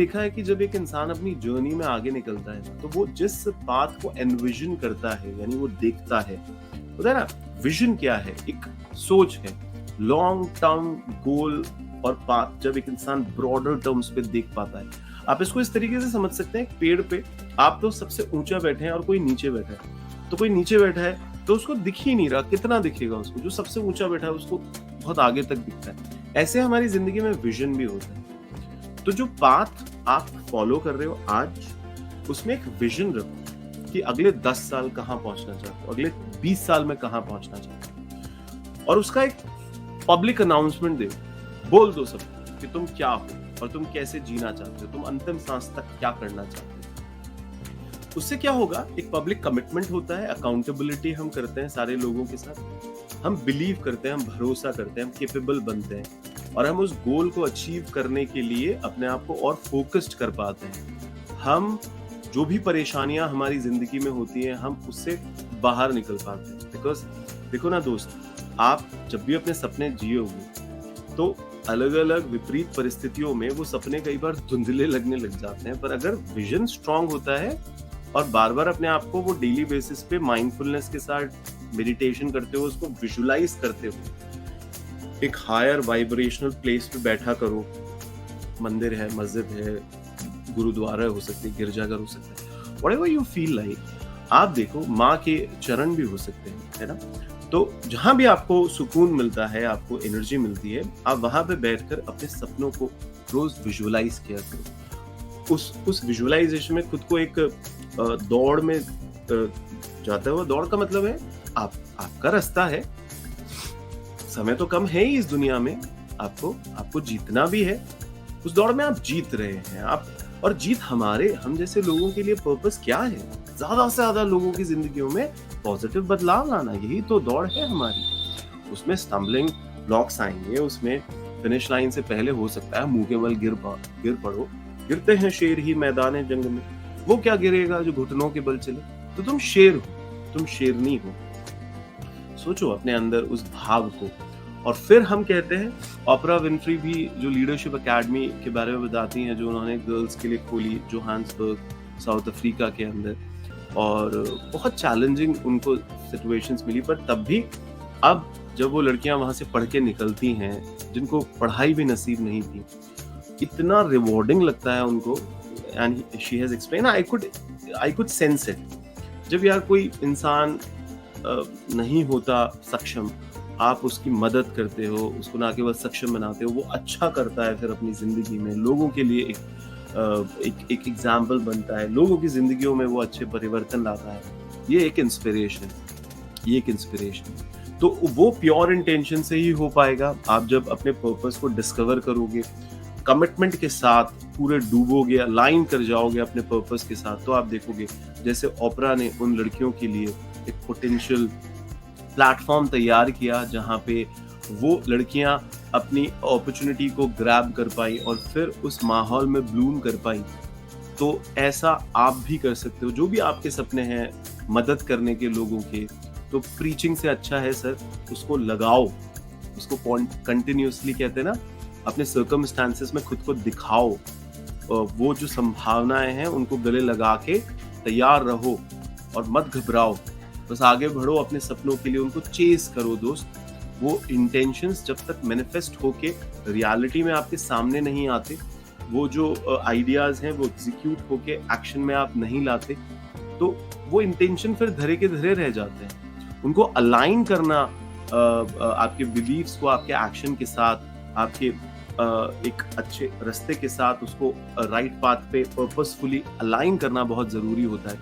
देखा है कि जब एक इंसान अपनी जर्नी में आगे निकलता है ना, तो वो जिस पाथ को एनविजन करता है, यानी वो देखता है, होता है ना, विजन क्या है, एक सोच है, लॉन्ग टर्म गोल और पाथ जब एक इंसान ब्रॉडर टर्म्स पे देख पाता है। आप इसको इस तरीके से समझ सकते हैं, एक पेड़ पे आप तो सबसे ऊंचा बैठे हैं और कोई नीचे बैठा है, तो कोई नीचे बैठा है तो उसको दिख ही नहीं रहा, कितना दिखेगा उसको, जो सबसे ऊंचा बैठा है उसको बहुत आगे तक दिखता है। ऐसे हमारी जिंदगी में विजन भी होता है। तो जो पाथ आप फॉलो कर रहे हो आज, उसमें एक विजन रखो कि अगले 10 साल कहां पहुंचना चाहते हो, अगले 20 साल में कहां पहुंचना चाहते हो, और उसका एक पब्लिक अनाउंसमेंट दो, बोल दो सबको कि तुम क्या हो और तुम कैसे जीना चाहते हो, तुम अंतिम सांस तक क्या करना चाहते हो। उससे क्या होगा, एक पब्लिक कमिटमेंट होता है, अकाउंटेबिलिटी हम करते हैं सारे लोगों के साथ, हम बिलीव करते हैं, हम भरोसा करते हैं, हम केपेबल बनते हैं, और हम उस गोल को अचीव करने के लिए अपने आप को और फोकस्ड कर पाते हैं। हम जो भी परेशानियां हमारी जिंदगी में होती हैं, हम उससे बाहर निकल पाते हैं। बिकॉज देखो ना दोस्त, आप जब भी अपने सपने जियोगे तो अलग अलग विपरीत परिस्थितियों में वो सपने कई बार धुंधले लगने लग जाते हैं, पर अगर विजन स्ट्रांग होता है और बार बार अपने आप को वो डेली बेसिस पे माइंडफुलनेस के साथ मेडिटेशन करते हो, उसको विजुलाइज करते हो, एक हायर वाइब्रेशनल प्लेस पे बैठा करो, मंदिर है, मस्जिद है, गुरुद्वारा हो सकते हैं, गिरजाघर हो सकता है, व्हाटएवर यू फील लाइक। आप देखो, माँ के चरण भी हो सकते हैं, है ना। तो जहां भी आपको सुकून मिलता है, आपको एनर्जी मिलती है, आप वहां पे बैठकर अपने सपनों को रोज विजुलाइज किया करो। उस विजुलाइजेशन में खुद को एक दौड़ में जाता हुआ, दौड़ का मतलब है आपका रास्ता है, समय तो कम है ही इस दुनिया में, आपको जीतना भी है, उस दौड़ में आप जीत रहे हैं आप। और जीत हम जैसे लोगों के लिए पर्पस क्या है, ज्यादा से ज्यादा लोगों की जिंदगियों में पॉजिटिव बदलाव लाना, यही तो दौड़ है हमारी। उसमें स्टम्बलिंग ब्लॉक्स आएंगे, उसमें फिनिश लाइन से पहले हो सकता है मुंह के बल गिर पड़ो, गिरते हैं शेर ही मैदान जंग में, वो क्या गिरेगा जो घुटनों के बल चले। तो तुम शेर हो, तुम शेरनी हो। सोचो अपने अंदर उस भाव को। और फिर हम कहते हैं, ओपरा विनफ्री भी जो लीडरशिप एकेडमी के बारे में बताती हैं, जो उन्होंने गर्ल्स के लिए खोली जोहान्सबर्ग साउथ अफ्रीका के अंदर, और बहुत चैलेंजिंग उनको सिचुएशंस मिली, पर तब भी अब जब वो लड़कियां वहां से पढ़ के निकलती हैं, जिनको पढ़ाई भी नसीब नहीं थी, इतना रिवॉर्डिंग लगता है उनको। And she has explain, I could sense it. जब यार कोई इंसान नहीं होता सक्षम, आप उसकी मदद करते हो, उसको ना केवल सक्षम बनाते हो, वो अच्छा करता है फिर अपनी जिंदगी में, लोगों के लिए एक एग्जाम्पल बनता है, लोगों की जिंदगियों में वो अच्छे परिवर्तन लाता है, ये एक इंस्पिरेशन। तो वो प्योर इंटेंशन से ही हो पाएगा। आप जब अपने पर्पस को डिस्कवर करोगे, कमिटमेंट के साथ पूरे डूबोगे, अलाइन कर जाओगे अपने पर्पस के साथ, तो आप देखोगे जैसे ओपरा ने उन लड़कियों के लिए एक पोटेंशियल प्लेटफॉर्म तैयार किया, जहां पे वो लड़कियां अपनी अपॉर्चुनिटी को ग्रैब कर पाई और फिर उस माहौल में ब्लूम कर पाई। तो ऐसा आप भी कर सकते हो। जो भी आपके सपने हैं मदद करने के लोगों के, तो प्रीचिंग से अच्छा है सर, उसको लगाओ, उसको कंटिन्यूअसली, कहते हैं ना, अपने सर्कमस्टांसेस में खुद को दिखाओ। वो जो संभावनाएं हैं उनको गले लगा के तैयार रहो और मत घबराओ, बस आगे बढ़ो अपने सपनों के लिए, उनको चेस करो दोस्त। वो इंटेंशंस जब तक मैनिफेस्ट होके रियलिटी में आपके सामने नहीं आते, वो जो आइडियाज हैं वो एग्जीक्यूट होके एक्शन में आप नहीं लाते, तो वो इंटेंशन फिर धरे के धरे रह जाते हैं। उनको अलाइन करना आपके बिलीव्स को आपके एक्शन के साथ, आपके एक अच्छे रास्ते के साथ, उसको राइट पाथ पे पर्पसफुली अलाइन करना बहुत जरूरी होता है।